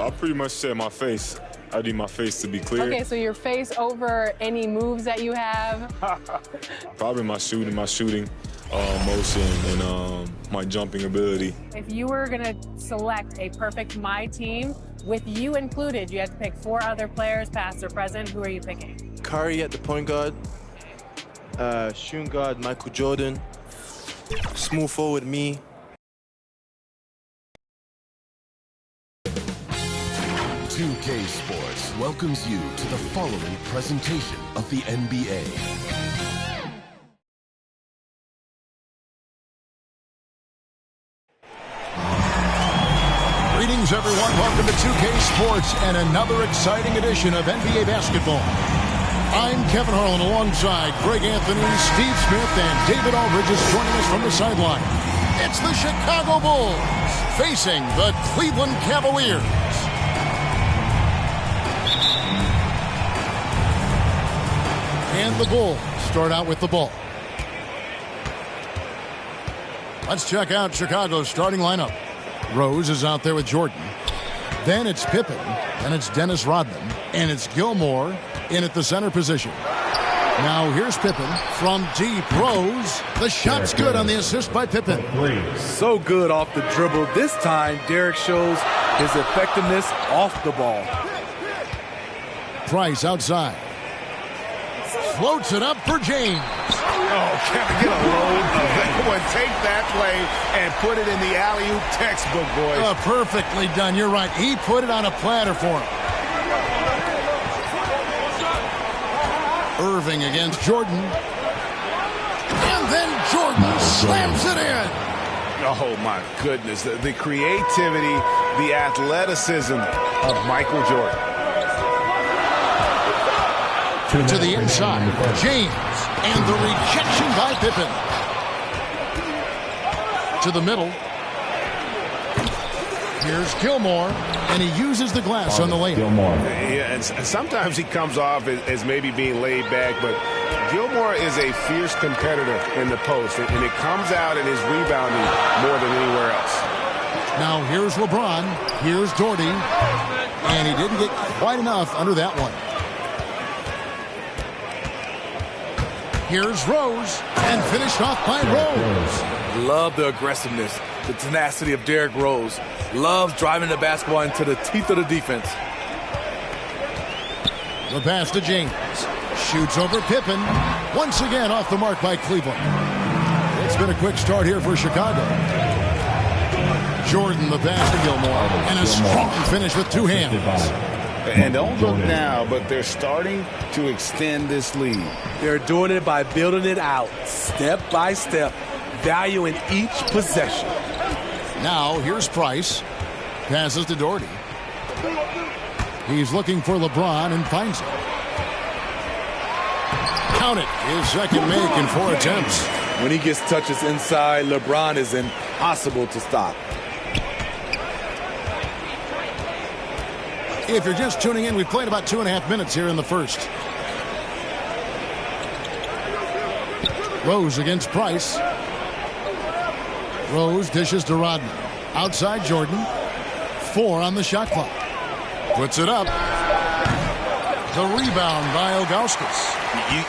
I pretty much said my face. I need my face to be clear. Okay, so your face over any moves that you have? Probably my shooting motion, and my jumping ability. If you were going to select a perfect My Team, with you included, you had to pick 4 other players, past or present. Who are you picking? Curry at the point guard, shooting guard Michael Jordan, small forward me. $2K Sports welcomes you to the following presentation of the NBA. Greetings, everyone. Welcome to 2K Sports and another exciting edition of NBA basketball. I'm Kevin Harlan alongside Greg Anthony, Steve Smith, and David Aldridge is joining us from the sideline. It's the Chicago Bulls facing the Cleveland Cavaliers. And the Bulls start out with the ball. Let's check out Chicago's starting lineup. Rose is out there with Jordan. Then it's Pippen. Then it's Dennis Rodman. And it's Gilmore in at the center position. Now here's Pippen from deep. Rose. The shot's good on the assist by Pippen. So good off the dribble. This time, Derek shows his effectiveness off the ball. Price outside. Floats it up for James. Oh, Kevin, get a load of that one. Take that play and put it in the alley-oop textbook, boys. Oh, perfectly done. You're right. He put it on a platter for him. Irving against Jordan. And then Jordan slams it in. Oh, my goodness. The creativity, the athleticism of Michael Jordan. To the inside, James, and the rejection by Pippen. To the middle. Here's Gilmore, and he uses the glass on the layup. Yeah, and sometimes he comes off as maybe being laid back, but Gilmore is a fierce competitor in the post, and it comes out in his rebounding more than anywhere else. Now here's LeBron, here's Doherty, and he didn't get quite enough under that one. Here's Rose, and finished off by Rose. Love the aggressiveness, the tenacity of Derrick Rose. Loves driving the basketball into the teeth of the defense. The pass to James. Shoots over Pippen. Once again off the mark by Cleveland. It's been a quick start here for Chicago. Jordan, the pass to Gilmore, and a strong finish with 2 hands. And don't look now, but they're starting to extend this lead. They're doing it by building it out, step by step, valuing each possession. Now, here's Price. Passes to Doherty. He's looking for LeBron and finds it. Count it. His second make in 4 attempts. When he gets touches inside, LeBron is impossible to stop. If you're just tuning in, we've played about 2.5 minutes here in the first. Rose against Price. Rose dishes to Rodman. Outside Jordan. 4 on the shot clock. Puts it up. The rebound by Ilgauskas.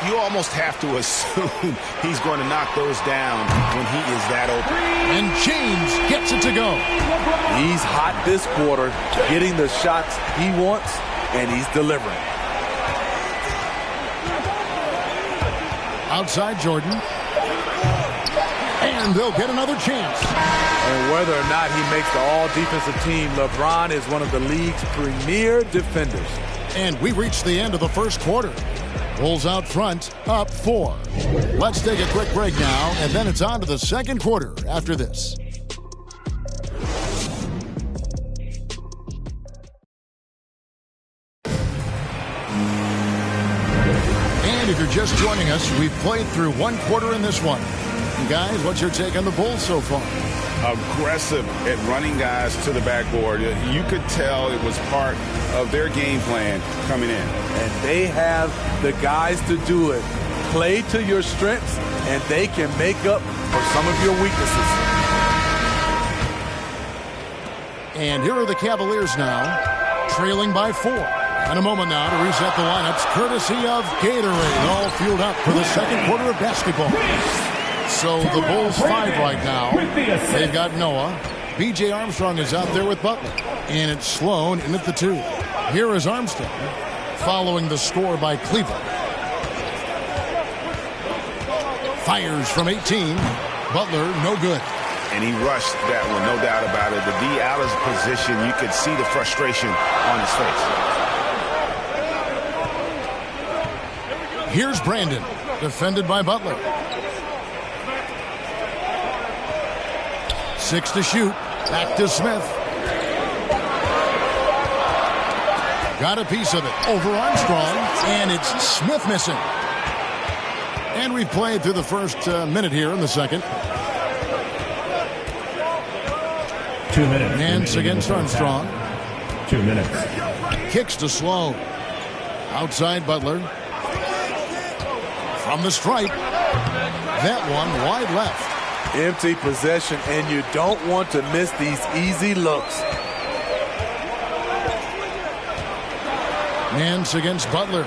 You almost have to assume he's going to knock those down when he is that open. And James gets it to go. He's hot this quarter, getting the shots he wants, and he's delivering. Outside Jordan. And they'll get another chance. And whether or not he makes the all-defensive team, LeBron is one of the league's premier defenders. And we reached the end of the first quarter. Bulls out front, up 4. Let's take a quick break now, and then it's on to the second quarter after this. And if you're just joining us, we've played through 1 quarter in this one. Guys, what's your take on the Bulls so far? Aggressive at running guys to the backboard. You could tell it was part of their game plan coming in. And they have the guys to do it. Play to your strengths, and they can make up for some of your weaknesses. And here are the Cavaliers now. trailing by 4. And a moment now to reset the lineups, courtesy of Gatorade, all fueled up for the second quarter of basketball. So the Bulls 5 right now. They've got Noah. B.J. Armstrong is out there with Butler. And it's Sloan in at the 2. Here is Armstrong, following the score by Cleveland. Fires from 18. Butler, no good. And he rushed that one, no doubt about it. The D out of position, you could see the frustration on his face. Here's Brandon, defended by Butler. 6 to shoot. Back to Smith. Got a piece of it over Armstrong, and it's Smith missing. And we've played through the first minute here in the second. 2 minutes. Nance against Armstrong. 2 minutes. Kicks to Sloan. Outside Butler. From the stripe. That one wide left. Empty possession, and you don't want to miss these easy looks. Nance against Butler.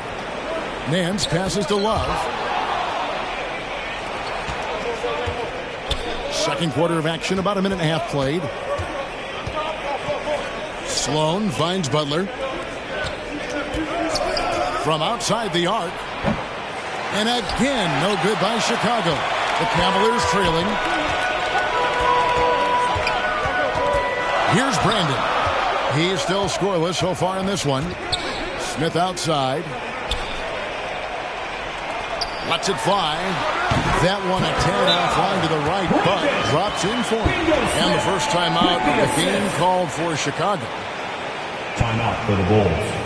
Nance passes to Love. Second quarter of action, about a minute and a half played. Sloan finds Butler. From outside the arc. And again, no good by Chicago. The Cavaliers trailing. Here's Brandon. He's still scoreless so far in this one. Smith outside. Lets it fly. That one a tad offline to the right, but drops in for him. And the first timeout of the game called for Chicago. Timeout for the Bulls.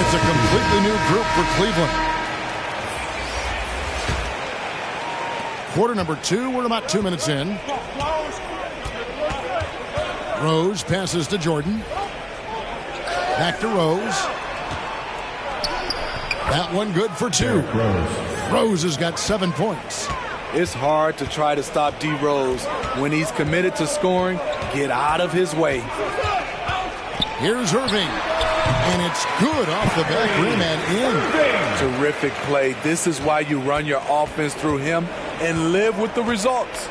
It's a completely new group for Cleveland. Quarter number 2, we're about 2 minutes in. Rose passes to Jordan. Back to Rose. That one good for 2. Rose has got 7 points. It's hard to try to stop D. Rose. When he's committed to scoring, get out of his way. Here's Irving. And it's good off the back rim and in. Terrific play. This is why you run your offense through him and live with the results.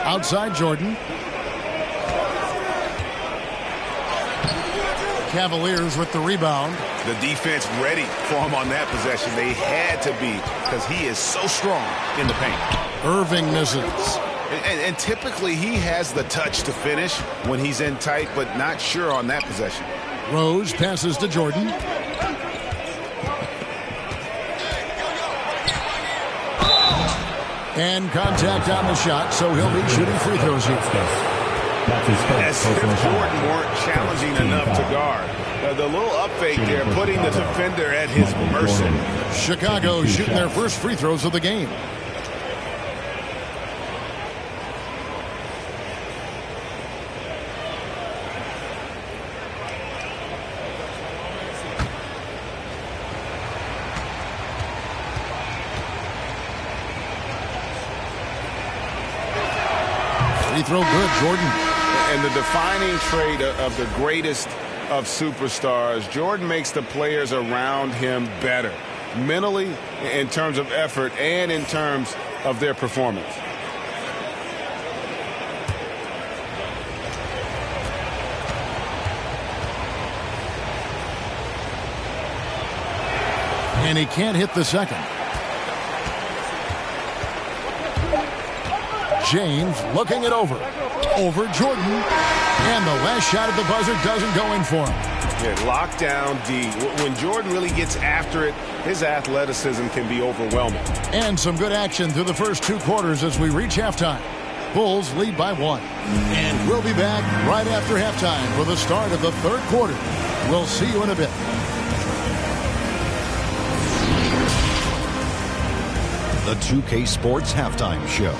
Outside Jordan. Cavaliers with the rebound. The defense ready for him on that possession. They had to be, because he is so strong in the paint. Irving misses. And typically he has the touch to finish when he's in tight, but not sure on that possession. Rose passes to Jordan. And contact on the shot, so he'll be shooting free throws here. As if Jordan weren't challenging enough to guard. The little up fake there, putting the defender at his mercy. Chicago shooting their first free throws of the game. Free throw good, Jordan. And the defining trait of the greatest of superstars, Jordan makes the players around him better, mentally, in terms of effort, and in terms of their performance. And he can't hit the second. James looking it over. Over Jordan. And the last shot at the buzzer doesn't go in for him. Yeah, locked down D. When Jordan really gets after it, his athleticism can be overwhelming. And some good action through the first 2 quarters as we reach halftime. Bulls lead by 1. And we'll be back right after halftime for the start of the 3rd quarter. We'll see you in a bit. The 2K Sports Halftime Show.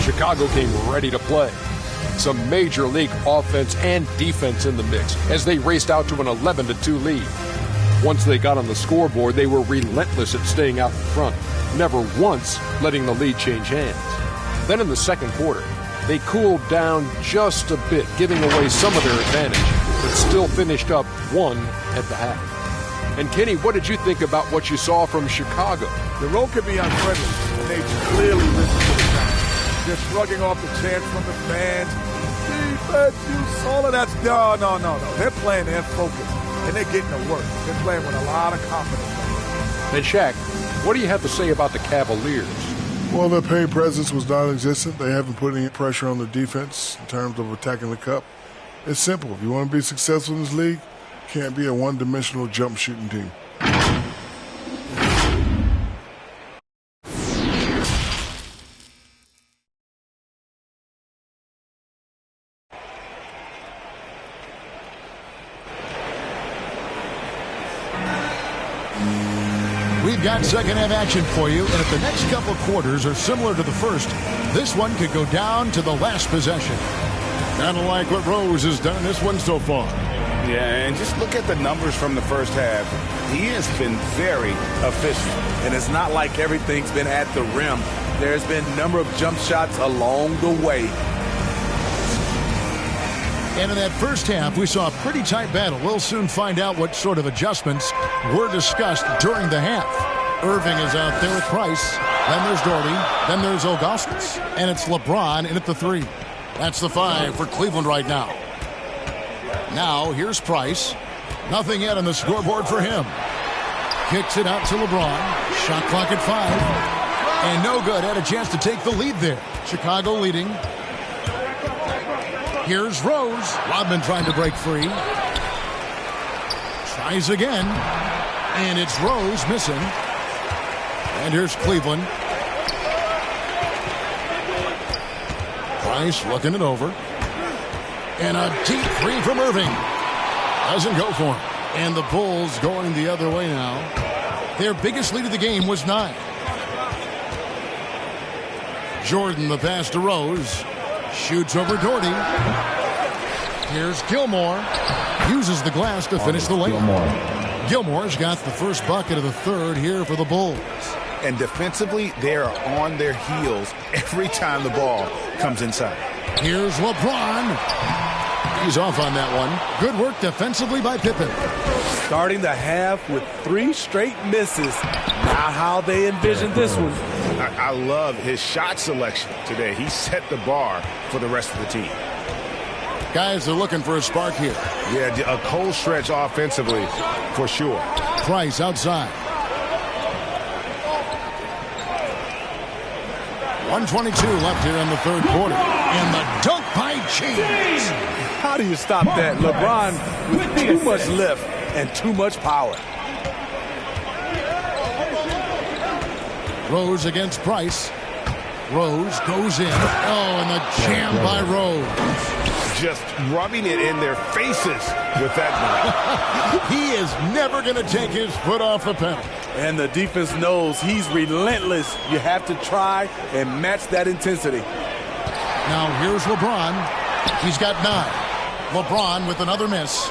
Chicago came ready to play. Some major league offense and defense in the mix as they raced out to an 11-2 lead. Once they got on the scoreboard, they were relentless at staying out in front, never once letting the lead change hands. Then in the second quarter, they cooled down just a bit, giving away some of their advantage, but still finished up 1 at the half. And Kenny, what did you think about what you saw from Chicago? The road could be unfriendly, and they clearly listened to the challenge. They're shrugging off the chants from the fans. Defense, all of that's no. They're playing their focus, and they're getting to work. They're playing with a lot of confidence. And Shaq, what do you have to say about the Cavaliers? Well, their paint presence was non-existent. They haven't put any pressure on the defense in terms of attacking the cup. It's simple. If you want to be successful in this league, you can't be a one-dimensional jump shooting team. We've got second half action for you, and if the next couple quarters are similar to the first, this one could go down to the last possession. Kind of like what Rose has done in this one so far. Yeah, and just look at the numbers from the first half. He has been very efficient. And it's not like everything's been at the rim. There's been a number of jump shots along the way. And in that first half, we saw a pretty tight battle. We'll soon find out what sort of adjustments were discussed during the half. Irving is out there with Price. Then there's Doherty. Then there's Augustus. And it's LeBron in at the 3. That's the 5 for Cleveland right now. Now, here's Price. Nothing yet on the scoreboard for him. Kicks it out to LeBron. Shot clock at 5. And no good. Had a chance to take the lead there. Chicago leading. Here's Rose. Rodman trying to break free. Tries again. And it's Rose missing. And here's Cleveland. Price looking it over. And a deep 3 from Irving. Doesn't go for him. And the Bulls going the other way now. Their biggest lead of the game was 9. Jordan, the pass to Rose. Shoots over Doherty. Here's Gilmore. Uses the glass to finish the layup. Gilmore's got the first bucket of the third here for the Bulls. And defensively, they are on their heels every time the ball comes inside. Here's LeBron. He's off on that one. Good work defensively by Pippen. Starting the half with 3 straight misses. Not how they envisioned this one. I love his shot selection today. He set the bar for the rest of the team. Guys are looking for a spark here. Yeah, a cold stretch offensively for sure. Price outside. 1:22 left here in the third quarter. And the dunk by James. How do you stop that? LeBron with too much lift and too much power. Rose against Price. Rose goes in. Oh, and the jam by Rose. Just rubbing it in their faces with that knife. He is never going to take his foot off the pedal. And the defense knows he's relentless. You have to try and match that intensity. Now here's LeBron. He's got 9. LeBron with another miss.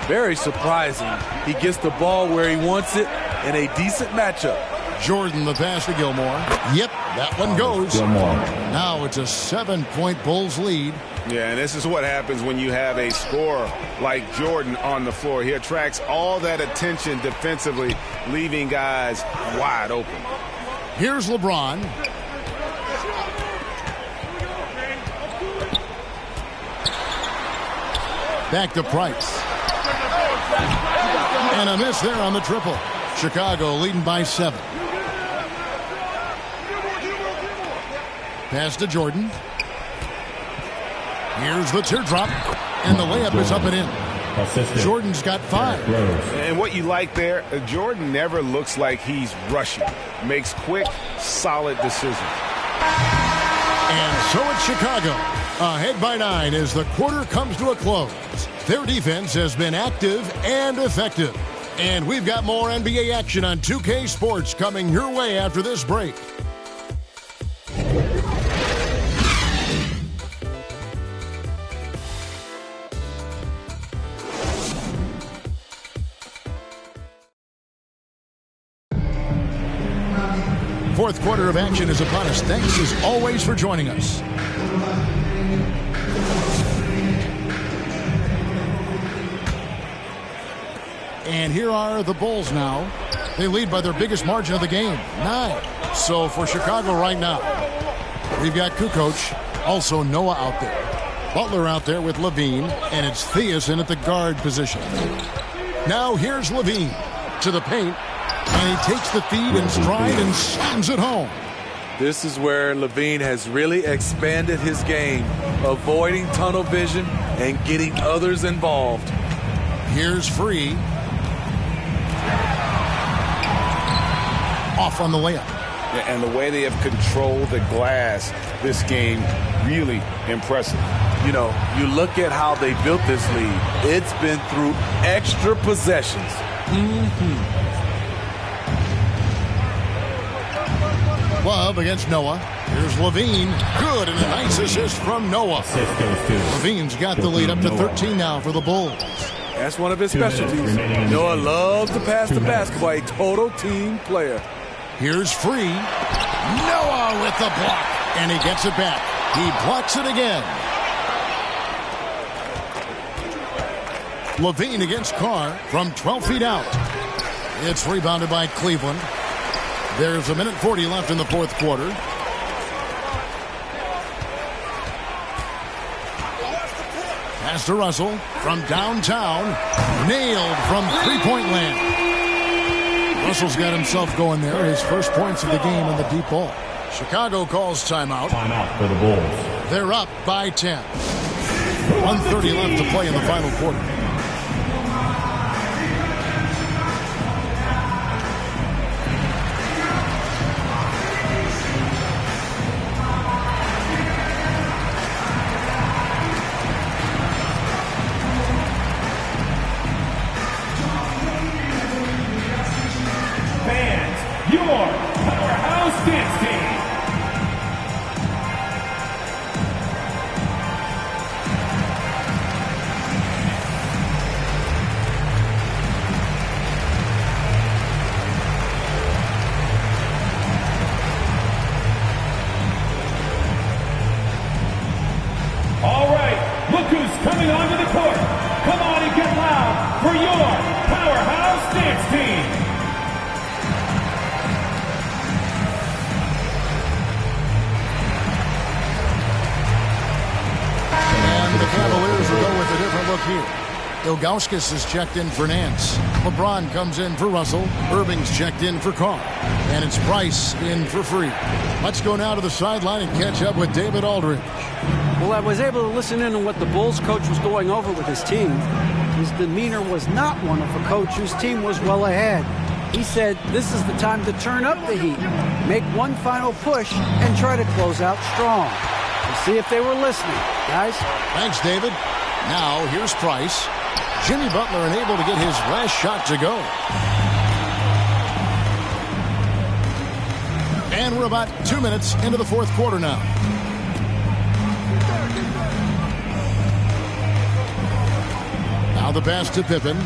Very surprising. He gets the ball where he wants it in a decent matchup. Jordan the pass to Gilmore. Yep, that one goes. Gilmore. Now it's a 7-point Bulls lead. Yeah, and this is what happens when you have a scorer like Jordan on the floor. He attracts all that attention defensively, leaving guys wide open. Here's LeBron. Back to Price. And a miss there on the triple. Chicago leading by 7. Pass to Jordan. Here's the teardrop. And the layup is up and in. Jordan's got 5. And what you like there, Jordan never looks like he's rushing. Makes quick, solid decisions. And so it's Chicago, ahead by 9 as the quarter comes to a close. Their defense has been active and effective. And we've got more NBA action on 2K Sports coming your way after this break. Fourth quarter of action is upon us. Thanks as always for joining us. And here are the Bulls now. They lead by their biggest margin of the game, 9. So for Chicago right now, we've got Kukoc, also Noah out there. Butler out there with Levine, and it's Thiessen at the guard position. Now here's Levine to the paint, and he takes the feed in stride and slams it home. This is where Levine has really expanded his game, avoiding tunnel vision and getting others involved. Here's Free. Off on the layup. And the way they have controlled the glass this game, really impressive. You know, you look at how they built this lead. It's been through extra possessions. Love against Noah. Here's Levine. Good, and a nice assist from Noah. Levine's got the lead up to 13 now for the Bulls. That's one of his specialties. Noah loves to pass the basketball, a total team player. Here's Free. Noah with the block, and he gets it back. He blocks it again. Levine against Carr from 12 feet out. It's rebounded by Cleveland. There's 1:40 left in the fourth quarter. Pass to Russell from downtown. Nailed from three-point land. Russell's got himself going there. His first points of the game in the deep ball. Chicago calls timeout. Timeout for the Bulls. They're up by 10. 1:30 left to play in the final quarter. Ilgauskas is checked in for Nance. LeBron comes in for Russell. Irving's checked in for Carr. And it's Price in for Free. Let's go now to the sideline and catch up with David Aldridge. Well, I was able to listen in on what the Bulls coach was going over with his team. His demeanor was not one of a coach whose team was well ahead. He said this is the time to turn up the heat, make one final push, and try to close out strong. We'll see if they were listening, guys. Thanks, David. Now, here's Price. Jimmy Butler unable to get his last shot to go. And we're about 2 minutes into the fourth quarter now. Now the pass to Pippen.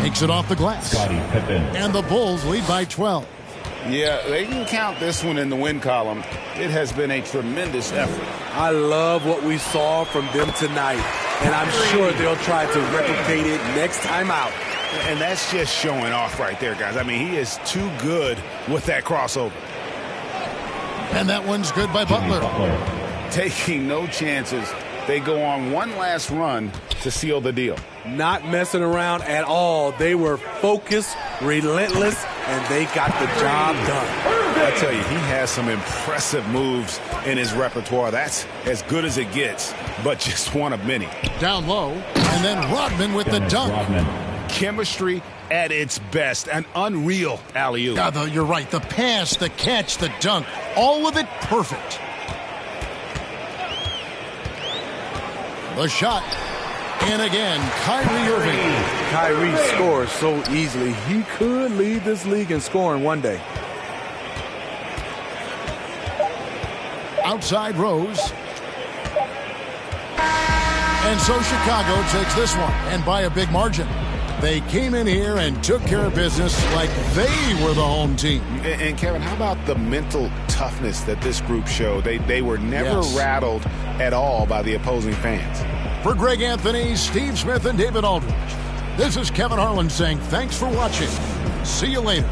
Takes it off the glass. Scottie Pippen. And the Bulls lead by 12. Yeah, they can count this one in the win column. It has been a tremendous effort. I love what we saw from them tonight, and I'm sure they'll try to replicate it next time out. And that's just showing off right there, guys. I mean, he is too good with that crossover. And that one's good by Butler. Taking no chances. They go on one last run to seal the deal. Not messing around at all. They were focused, relentless, and they got the job done. I tell you, he has some impressive moves in his repertoire. That's as good as it gets, but just one of many. Down low, and then Rodman with the dunk. Chemistry at its best. An unreal alley-oop. Yeah, you're right. The pass, the catch, the dunk, all of it perfect. The shot. And again, Kyrie Irving. Kyrie scores so easily. He could lead this league in scoring one day. Outside Rose. And so Chicago takes this one, and by a big margin. They came in here and took care of business like they were the home team. And Kevin, how about the mental toughness that this group showed? They were never rattled at all by the opposing fans. For Greg Anthony, Steve Smith, and David Aldridge, this is Kevin Harlan saying thanks for watching. See you later.